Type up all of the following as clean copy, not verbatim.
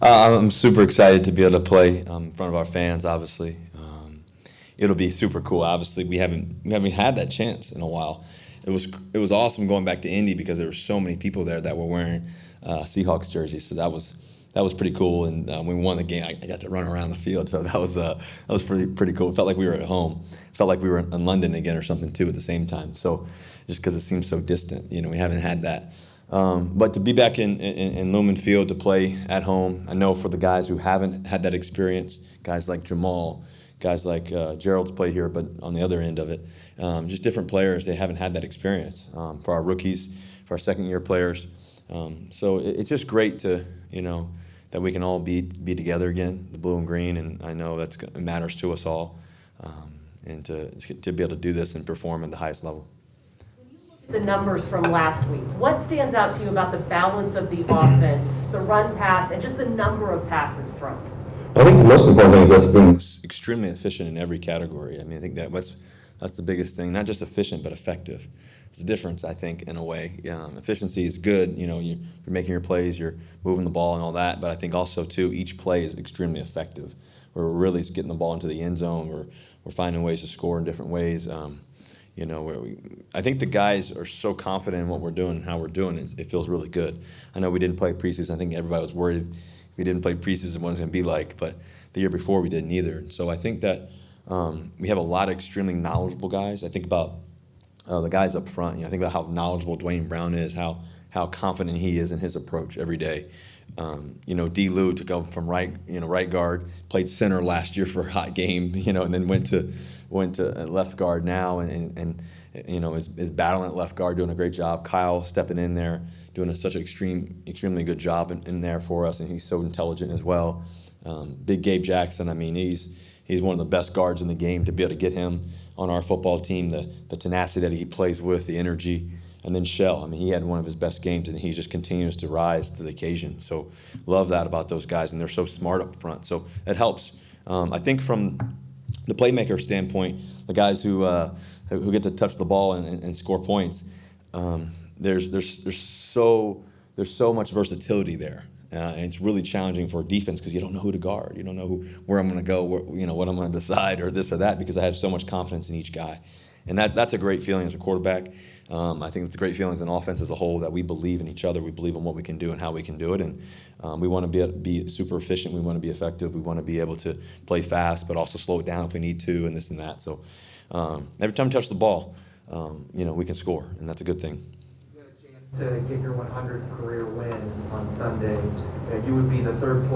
I'm super excited to be able to play in front of our fans. Obviously, it'll be super cool. Obviously, we haven't had that chance in a while. It was awesome going back to Indy because there were so many people there that were wearing Seahawks jerseys. So that was pretty cool. And when we won the game, I got to run around the field. So that was pretty cool. It felt like we were at home. It felt like we were in London again or something too at the same time. So just because it seems so distant, we haven't had that. But to be back in Lumen Field to play at home, I know for the guys who haven't had that experience, guys like Jamal, guys like Gerald's played here, but on the other end of it, just different players, they haven't had that experience. For our rookies, for our second-year players. So it's just great to, that we can all be together again, the blue and green, and I know it matters to us all, and to be able to do this and perform at the highest level. The numbers from last week. What stands out to you about the balance of the offense, the run pass, and just the number of passes thrown? I think the most important thing is us being extremely efficient in every category. I mean, I think that's the biggest thing. Not just efficient, but effective. It's a difference, I think, in a way. Efficiency is good. You're making your plays, you're moving the ball and all that. But I think also, too, each play is extremely effective. We're really getting the ball into the end zone. We're finding ways to score in different ways. I think the guys are so confident in what we're doing and how we're doing it. It feels really good. I know we didn't play preseason. I think everybody was worried if we didn't play preseason what it's going to be like. But the year before we didn't either. So I think that we have a lot of extremely knowledgeable guys. I think about the guys up front. I think about how knowledgeable Dwayne Brown is, how confident he is in his approach every day. D. Lou to go from right guard, played center last year for a hot game, and then went to left guard now, and is battling at left guard, doing a great job. Kyle stepping in there, doing such an extremely good job in there for us, and he's so intelligent as well. Big Gabe Jackson, I mean, he's one of the best guards in the game. To be able to get him on our football team, the tenacity that he plays with, the energy. And then Shell, I mean, he had one of his best games, and he just continues to rise to the occasion. So love that about those guys, and they're so smart up front. So it helps. I think from the playmaker standpoint, the guys who get to touch the ball and score points, there's so much versatility there. And it's really challenging for a defense because you don't know who to guard. You don't know where I'm going to go, what I'm going to decide or this or that, because I have so much confidence in each guy. And that's a great feeling as a quarterback. I think it's a great feeling as an offense as a whole that we believe in each other. We believe in what we can do and how we can do it. And we want to be super efficient. We want to be effective. We want to be able to play fast, but also slow it down if we need to, and this and that. So every time we touch the ball, we can score, and that's a good thing. You had a chance to get your 100th career win on Sunday. You would be the third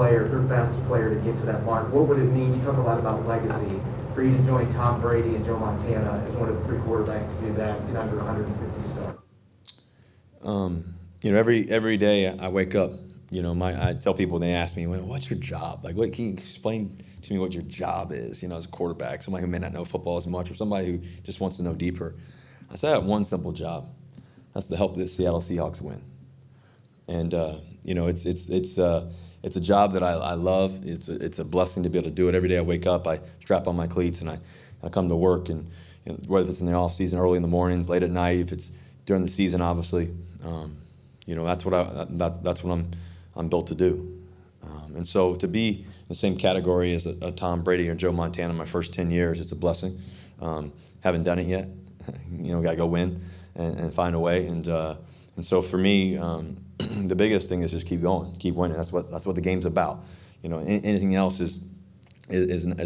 fastest player to get to that mark. What would it mean? You talk a lot about legacy. For you to join Tom Brady and Joe Montana as one of the three quarterbacks to do that in under 150 starts? Every day I wake up, I tell people, they ask me, well, what's your job? Like, what can you explain to me what your job is, as a quarterback, somebody who may not know football as much or somebody who just wants to know deeper. I say I have one simple job. That's to help the Seattle Seahawks win. And, it's a job that I love. It's a blessing to be able to do it. Every day I wake up, I strap on my cleats, and I come to work. And whether it's in the off season, early in the mornings, late at night, if it's during the season, obviously, that's what I'm built to do. And so to be in the same category as a Tom Brady or Joe Montana in my first 10 years, it's a blessing. Haven't done it yet. Got to go win and find a way. And so for me, the biggest thing is just keep going, keep winning. That's what the game's about. Anything else is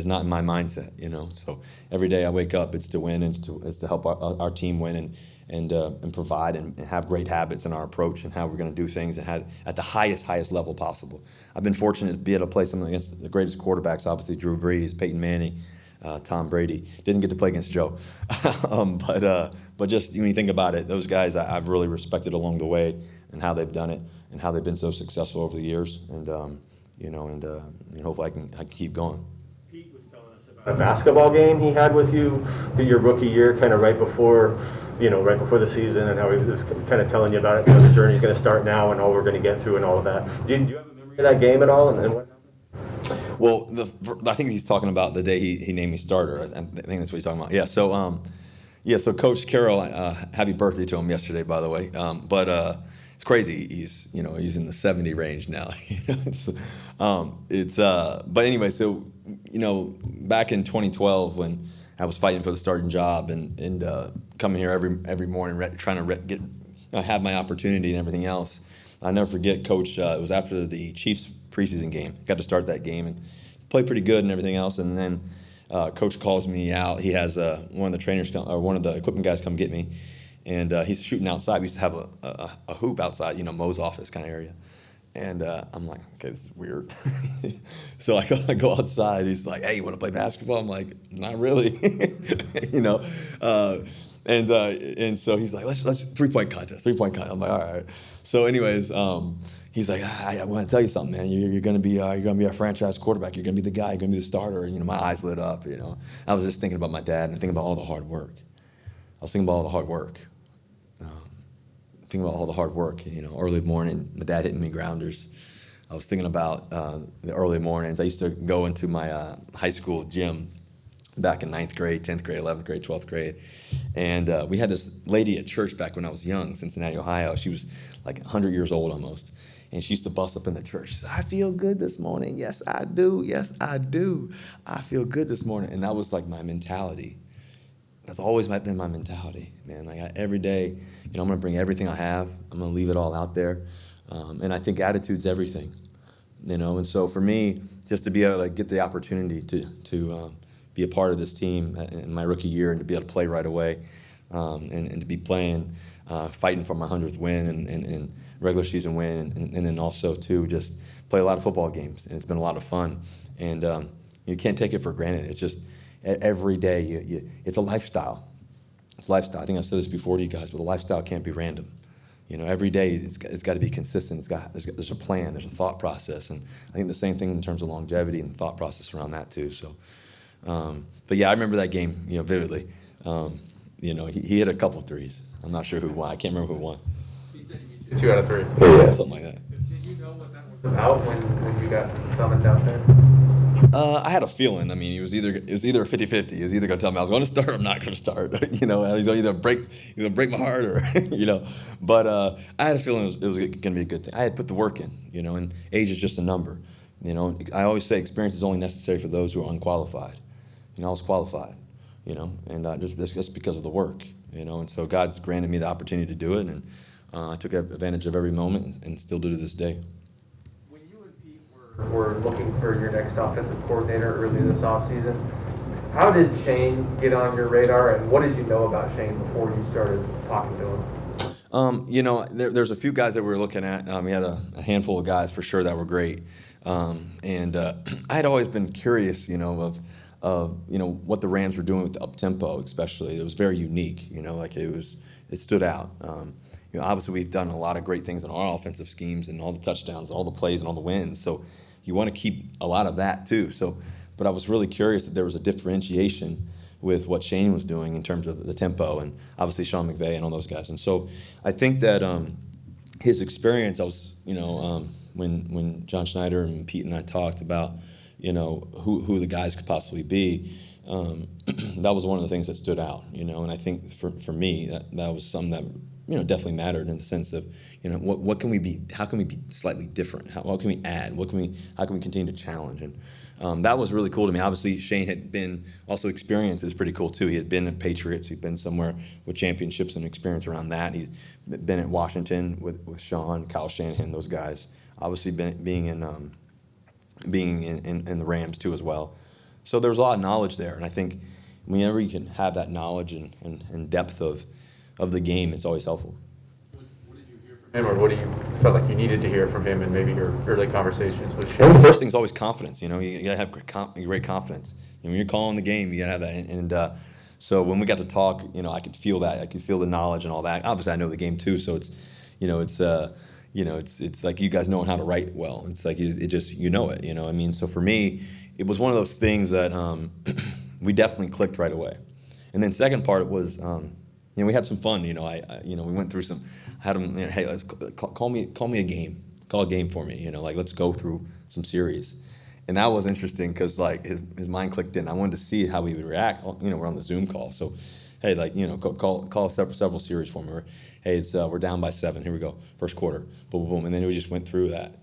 not in my mindset. So every day I wake up, it's to win, and it's to help our team win and provide and have great habits in our approach and how we're going to do things and at the highest level possible. I've been fortunate to be able to play some against the greatest quarterbacks, obviously Drew Brees, Peyton Manning, Tom Brady. Didn't get to play against Joe, but just when you think about it, those guys I've really respected along the way and how they've done it and how they've been so successful over the years, and hopefully I can keep going. Pete was telling us about a basketball game he had with you your rookie year, kind of right before the season, and how he was kind of telling you about it. The journey's going to start now, and all we're going to get through, and all of that. Do you have a memory of that game at all, and what happened? Well, I think he's talking about the day he named me starter. I think that's what he's talking about. Yeah. So Coach Carroll, happy birthday to him yesterday, by the way. it's crazy. He's in the 70 range now. But anyway, so back in 2012 when I was fighting for the starting job and coming here every morning trying to get have my opportunity and everything else. I never forget, Coach. It was after the Chiefs preseason game. Got to start that game and played pretty good and everything else. And then Coach calls me out. He has one of the trainers or one of the equipment guys come get me, and he's shooting outside. We used to have a hoop outside, Mo's office kind of area. And I'm like, okay, this is weird. So I go outside. He's like, hey, you want to play basketball? I'm like, not really, And so he's like, let's 3-point contest. I'm like, all right. So anyways, he's like, I want to tell you something, man. You're gonna be our franchise quarterback. You're gonna be the guy. You're gonna be the starter. My eyes lit up. I was just thinking about my dad and thinking about all the hard work. Thinking about all the hard work. Early morning, my dad hitting me grounders. I was thinking about the early mornings. I used to go into my high school gym back in 9th grade, 10th grade, 11th grade, 12th grade. And we had this lady at church back when I was young, Cincinnati, Ohio. She was like 100 years old almost. And she used to bust up in the church. She said, I feel good this morning. Yes, I do. Yes, I do. I feel good this morning. And that was like my mentality. That's always been my mentality, man. Like every day, I'm going to bring everything I have. I'm going to leave it all out there. And I think attitude's everything, And so for me, just to be able to get the opportunity to be a part of this team in my rookie year and to be able to play right away and to be playing, fighting for my 100th win and regular season win, and then also to just play a lot of football games. And it's been a lot of fun. And you can't take it for granted. It's just every day, it's a lifestyle. It's a lifestyle. I think I've said this before to you guys, but a lifestyle can't be random. Every day it's got to be consistent. There's a plan. There's a thought process, and I think the same thing in terms of longevity and thought process around that too. So, but yeah, I remember that game, vividly. He hit a couple threes. I'm not sure who won. I can't remember who won. He said you hit 2 out of 3. Yeah, something like that. Did you know what that was about when you got summoned out there? I had a feeling. I mean, it was either a 50-50. He was either going to tell me I was going to start or I'm not going to start. He's going to either break my heart or, But I had a feeling it was going to be a good thing. I had put the work in, and age is just a number. I always say experience is only necessary for those who are unqualified. I was qualified, and just because of the work, And so God's granted me the opportunity to do it, and I took advantage of every moment and still do to this day. We're looking for your next offensive coordinator early this offseason. How did Shane get on your radar, and what did you know about Shane before you started talking to him? There's a few guys that we were looking at. We had a handful of guys for sure that were great, and I had always been curious, of what the Rams were doing with the up tempo, especially. It was very unique, it stood out. Obviously we've done a lot of great things in our offensive schemes and all the touchdowns, all the plays, and all the wins. So you want to keep a lot of that too. But I was really curious that there was a differentiation with what Shane was doing in terms of the tempo, and obviously Sean McVay and all those guys. And so I think that his experience, I was, when John Schneider and Pete and I talked about, who the guys could possibly be, that was one of the things that stood out, and I think for me, that was something that definitely mattered in the sense of, what can we be? How can we be slightly different? What can we add? How can we continue to challenge? And that was really cool to me. Obviously, Shane had been also experience is pretty cool too. He had been at Patriots. He'd been somewhere with championships and experience around that. He'd been at Washington with Sean, Kyle Shanahan, those guys. Obviously, being in the Rams too as well. So there was a lot of knowledge there, and I think whenever you can have that knowledge and depth of the game, it's always helpful. What did you hear from him, or what do you felt like you needed to hear from him in maybe your early conversations with Shane? Well, the first thing is always confidence. You gotta have great confidence. And when you're calling the game, you gotta have that. And so when we got to talk, I could feel that. I could feel the knowledge and all that. Obviously, I know the game too, so it's, it's like you guys knowing how to write well. It's like it just it. So for me, it was one of those things that we definitely clicked right away. And then second part was. We had some fun. We went through some. I had him. Hey, let's call me a game. Call a game for me. Let's go through some series, and that was interesting because his mind clicked in. I wanted to see how he would react. We're on the Zoom call, so hey, like, call several series for me. Or, hey, we're down by 7. Here we go, first quarter, boom, boom, boom, and then we just went through that.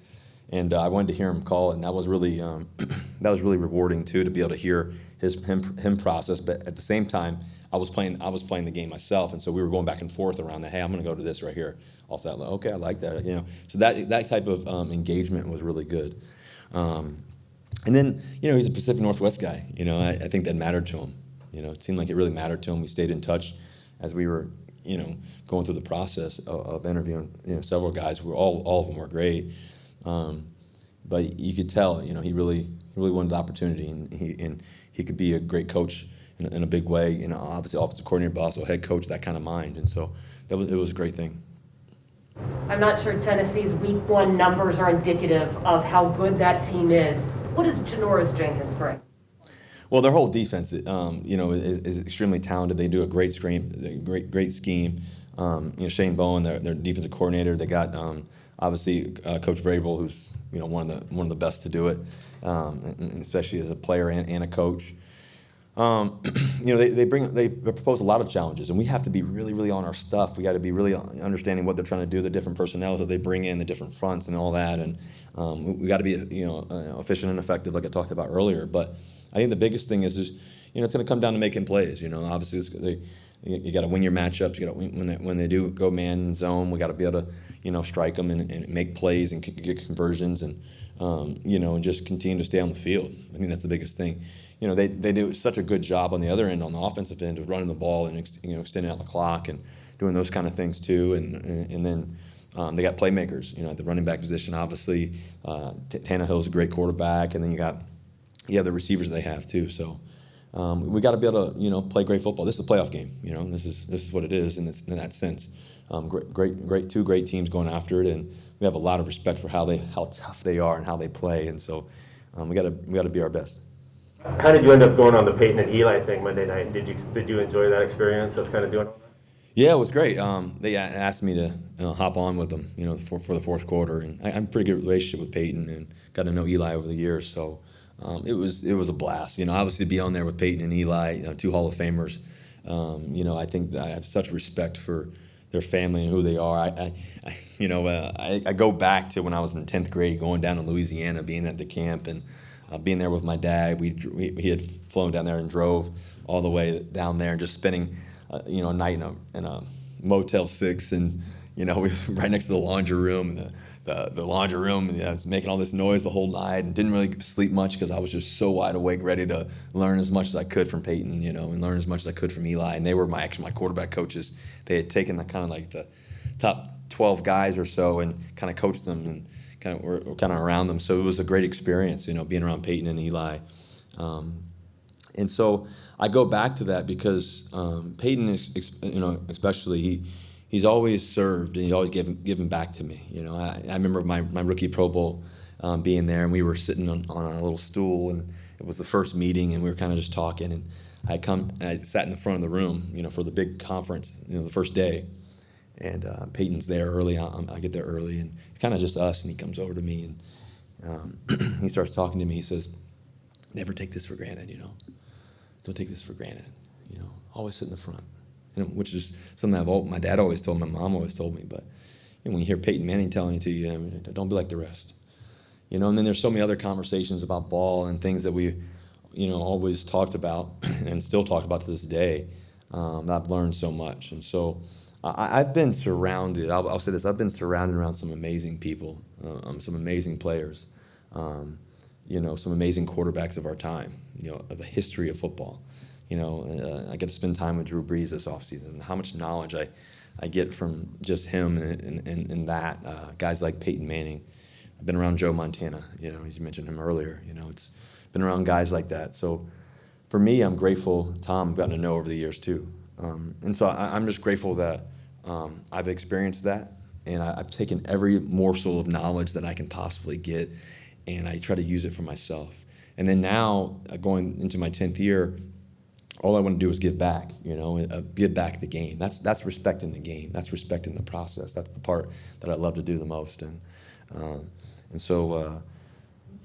And I wanted to hear him call it, and that was really that was really rewarding too, to be able to hear him process. But at the same time, I was playing the game myself, and so we were going back and forth around that. Hey, I'm going to go to this right here off that. Okay, I like that. So that type of engagement was really good. And then he's a Pacific Northwest guy. I think that mattered to him. It seemed like it really mattered to him. We stayed in touch as we were going through the process of interviewing several guys who were all of them were great. But you could tell, he really wanted the opportunity, and he could be a great coach in a big way. Obviously offensive coordinator, but also head coach, that kind of mind. And so it was a great thing. I'm not sure Tennessee's week 1 numbers are indicative of how good that team is. What does Janoris Jenkins bring? Well, their whole defense, is extremely talented. They do a great scheme. Shane Bowen, their defensive coordinator. They got obviously Coach Vrabel, who's one of the best to do it, and especially as a player and a coach. They propose a lot of challenges, and we have to be really, really on our stuff. We got to be really understanding what they're trying to do, the different personnel that they bring in, the different fronts, and all that. And we got to be efficient and effective, like I talked about earlier. But I think the biggest thing is it's going to come down to making plays. Obviously you got to win your matchups. You got to when they do go man zone, we got to be able to strike them and make plays and get conversions and and just continue to stay on the field. I think that's the biggest thing. They do such a good job on the other end, on the offensive end, of running the ball and extending out the clock and doing those kind of things too. And then they got playmakers. At the running back position, obviously Tannehill's a great quarterback, and then you have the receivers they have too. So we got to be able to play great football. This is a playoff game. This is what it is in that sense. Great two great teams going after it, and we have a lot of respect for how tough they are and how they play. And so we got to be our best. How did you end up going on the Peyton and Eli thing Monday night? Did you enjoy that experience of kind of doing all that? Yeah, it was great. They asked me to hop on with them, for the fourth quarter, and I have a pretty good relationship with Peyton and got to know Eli over the years. So it was a blast. Obviously to be on there with Peyton and Eli, 2 Hall of Famers. I think that I have such respect for their family and who they are. I go back to when I was in 10th grade, going down to Louisiana, being at the camp and being there with my dad. He had flown down there and drove all the way down there and just spending a night in a Motel 6, and we were right next to the laundry room. And the laundry room, and I was making all this noise the whole night and didn't really sleep much because I was just so wide awake, ready to learn as much as I could from Peyton, and learn as much as I could from Eli. And they were my quarterback coaches. They had taken the kind of like the top 12 guys or so and kind of coached them and were kind of around them. So it was a great experience, being around Peyton and Eli. And so I go back to that because Peyton is, especially he's always served and he's always given back to me. I remember my rookie Pro Bowl being there, and we were sitting on a little stool, and it was the first meeting, and we were kind of just talking. And I sat in the front of the room, for the big conference, the first day. And Peyton's there early. I get there early, and it's kind of just us. And he comes over to me, and he starts talking to me. He says, "Never take this for granted. Don't take this for granted. Always sit in the front." Which is something my dad always told me, my mom always told me. But when you hear Peyton Manning telling it to you, don't be like the rest. And then there's so many other conversations about ball and things that we, always talked about and still talk about to this day. I've learned so much, and so I've been surrounded. I'll say this: I've been surrounded around some amazing people, some amazing players, some amazing quarterbacks of our time, of the history of football. I get to spend time with Drew Brees this offseason. How much knowledge I get from just him and that. Guys like Peyton Manning. I've been around Joe Montana. You mentioned him earlier. It's been around guys like that. So for me, I'm grateful. Tom, I've gotten to know over the years too. And so I'm just grateful that I've experienced that, and I've taken every morsel of knowledge that I can possibly get, and I try to use it for myself. And then now, going into my 10th year, all I want to do is give back, give back the game. That's respecting the game. That's respecting the process. That's the part that I love to do the most. And so,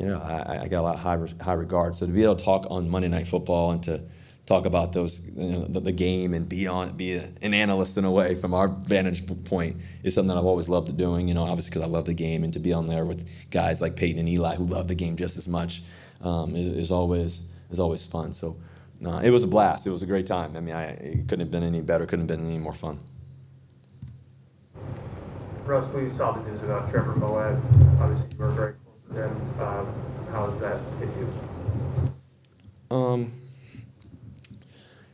I got a lot of high regard. So to be able to talk on Monday Night Football and to talk about those, the game and be an analyst in a way from our vantage point is something that I've always loved doing. Obviously because I love the game, and to be on there with guys like Peyton and Eli who love the game just as much is always fun. So it was a blast. It was a great time. I mean, it couldn't have been any better. Couldn't have been any more fun. Russ, we saw the news about Trevor Moawad. Obviously, you were very close with him. How does that hit you?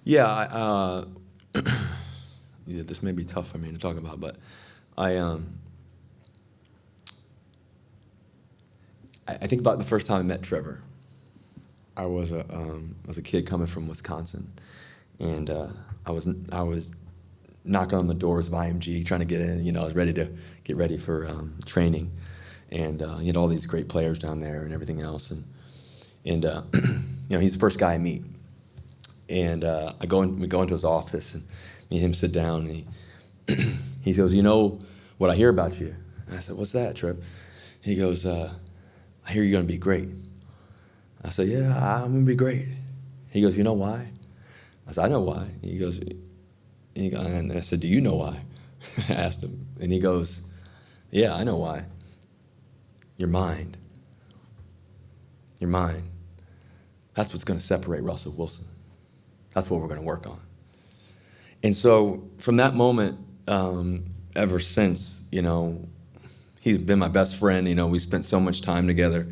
Yeah, yeah, this may be tough for me to talk about, but I think about the first time I met Trevor. I was a kid coming from Wisconsin, and I was knocking on the doors of IMG trying to get in. I was ready to get ready for training, and you had all these great players down there and everything else, and he's the first guy I meet. And we go into his office, and me and him sit down, and he goes, what I hear about you? And I said, what's that, Trev? He goes, I hear you're going to be great. I said, yeah, I'm going to be great. He goes, you know why? I said, I know why. And I said, do you know why? I asked him, and he goes, yeah, I know why. Your mind. Your mind. That's what's going to separate Russell Wilson. That's what we're going to work on. And so from that moment, ever since, he's been my best friend. We spent so much time together,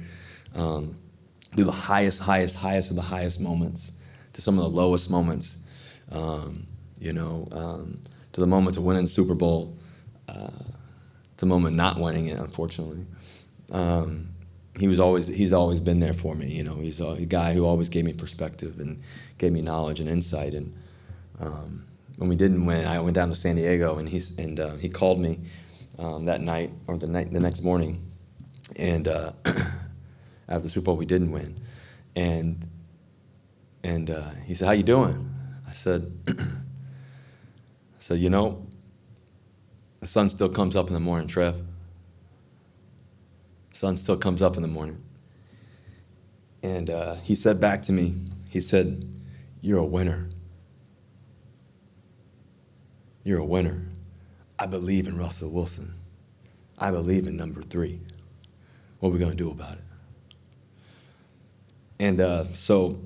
through the highest of the highest moments, to some of the lowest moments, to the moments of winning Super Bowl, to the moment not winning it, unfortunately. He's always been there for me. He's a guy who always gave me perspective and gave me knowledge and insight. And when we didn't win, I went down to San Diego, and he called me that night or the next morning, and after the Super Bowl we didn't win, and he said, "How you doing?" I said, "The sun still comes up in the morning, Trev. Sun still comes up in the morning." And he said back to me, he said, "You're a winner. You're a winner. I believe in Russell Wilson. I believe in number 3. What are we going to do about it?" And so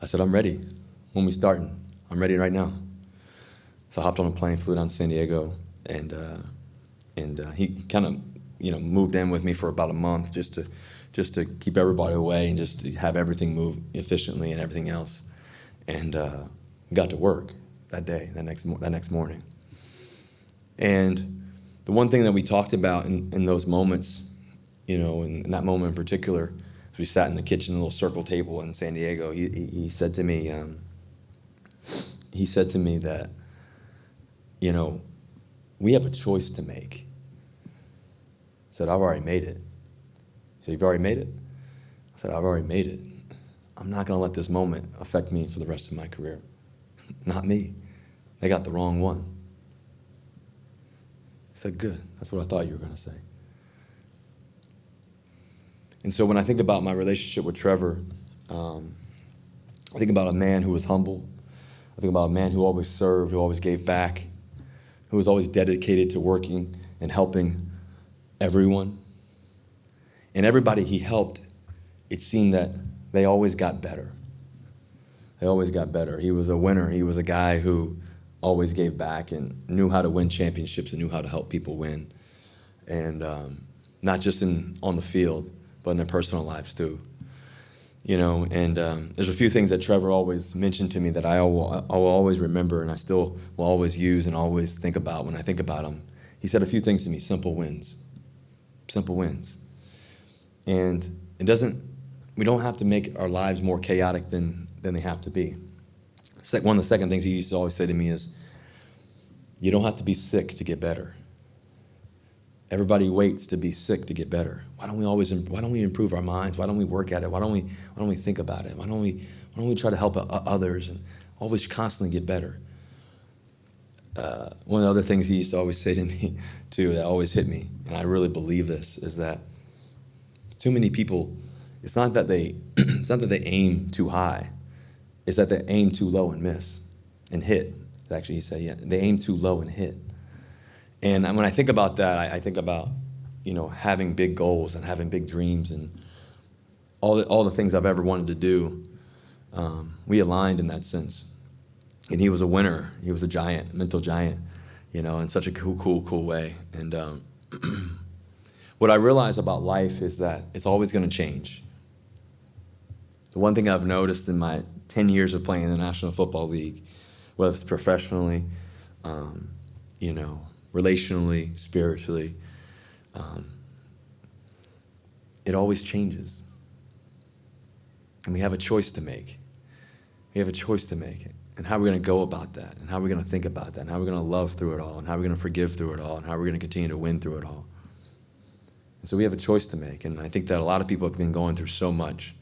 I said, "I'm ready. When we starting? I'm ready right now." So I hopped on a plane, flew down to San Diego, and he kind of moved in with me for about a month just to keep everybody away and just to have everything move efficiently and everything else. And got to work that day, that next morning. And the one thing that we talked about in those moments, in that moment in particular, as we sat in the kitchen, little circle table in San Diego, he said to me, that, we have a choice to make. I said, "I've already made it." He said, "You've already made it?" I said, "I've already made it. I'm not going to let this moment affect me for the rest of my career. Not me. They got the wrong one." He said, "Good. That's what I thought you were going to say." And so when I think about my relationship with Trevor, I think about a man who was humble. I think about a man who always served, who always gave back, who was always dedicated to working and helping everyone. And everybody he helped, it seemed that they always got better. They always got better. He was a winner. He was a guy who always gave back and knew how to win championships and knew how to help people win. And not just on the field, but in their personal lives too. And there's a few things that Trevor always mentioned to me that I will always remember, and I still will always use and always think about when I think about him. He said a few things to me: simple wins. Simple wins. And we don't have to make our lives more chaotic than they have to be. One of the second things he used to always say to me is, you don't have to be sick to get better. Everybody waits to be sick to get better. Why don't we improve our minds? Why don't we work at it? Why don't we think about it? Why don't we try to help others and always constantly get better? One of the other things he used to always say to me too, that always hit me, and I really believe this, is that too many people, it's not that they aim too high. is that they aim too low and miss and hit. Actually, he said, yeah, they aim too low and hit. And when I think about that, I think about, having big goals and having big dreams and all the things I've ever wanted to do. We aligned in that sense. And he was a winner. He was a giant, mental giant, in such a cool way. And what I realize about life is that it's always going to change. The one thing I've noticed in my 10 years of playing in the National Football League, whether it's professionally, relationally, spiritually, it always changes. And we have a choice to make. We have a choice to make. And how we're going to go about that, and how we're going to think about that, and how we're going to love through it all, and how we're going to forgive through it all, and how we're going to continue to win through it all. And so we have a choice to make. And I think that a lot of people have been going through so much.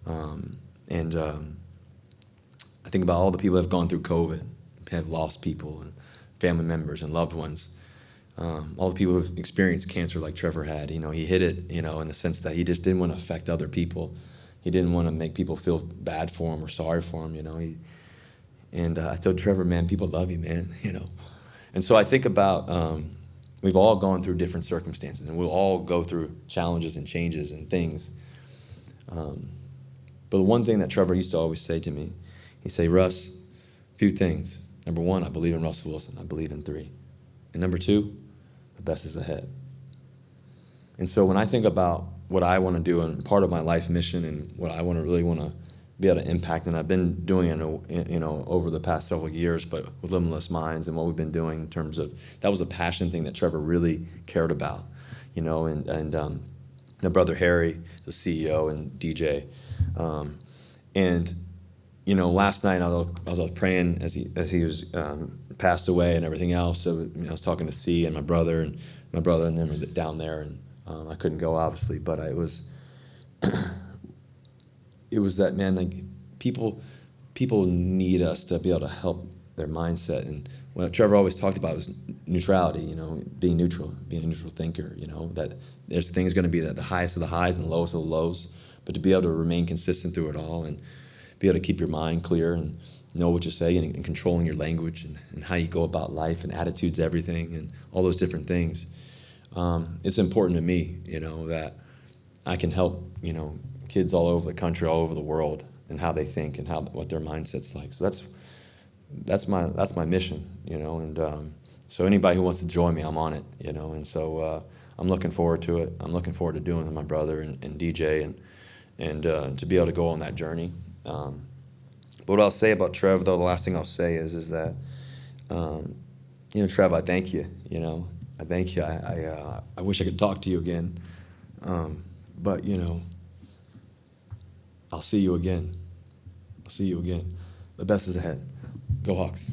I think about all the people that have gone through COVID, have lost people and family members and loved ones. All the people who've experienced cancer like Trevor had, he hit it, in the sense that he just didn't want to affect other people. He didn't want to make people feel bad for him or sorry for him, I told Trevor, man, people love you, man, And so I think about, we've all gone through different circumstances, and we'll all go through challenges and changes and things. But the one thing that Trevor used to always say to me, he'd say, Russ, a few things. Number one, I believe in Russell Wilson. I believe in 3. And number 2, the best is ahead. And so when I think about what I want to do and part of my life mission and what I really want to be able to impact, and I've been doing it, over the past several years, but with Limitless Minds and what we've been doing in terms of, that was a passion thing that Trevor really cared about, and my brother Harry, the CEO, and DJ, last night I was praying as he was passed away and everything else. So I was talking to C and my brother and them were down there, and I couldn't go obviously, but it was that, man, like people need us to be able to help their mindset. And what Trevor always talked about was neutrality, being neutral, being a neutral thinker, that there's things going to be the highest of the highs and the lowest of the lows, but to be able to remain consistent through it all and be able to keep your mind clear and know what you say and controlling your language and how you go about life, and attitude's everything, and all those different things. It's important to me, that I can help, kids all over the country, all over the world, and how they think and what their mindset's like. So that's my mission, and so anybody who wants to join me, I'm on it, and so I'm looking forward to it. I'm looking forward to doing it with my brother and DJ and to be able to go on that journey. But what I'll say about Trev, though, the last thing I'll say is that, Trev, I thank you, I thank you. I wish I could talk to you again, but, I'll see you again. I'll see you again. The best is ahead. Go Hawks.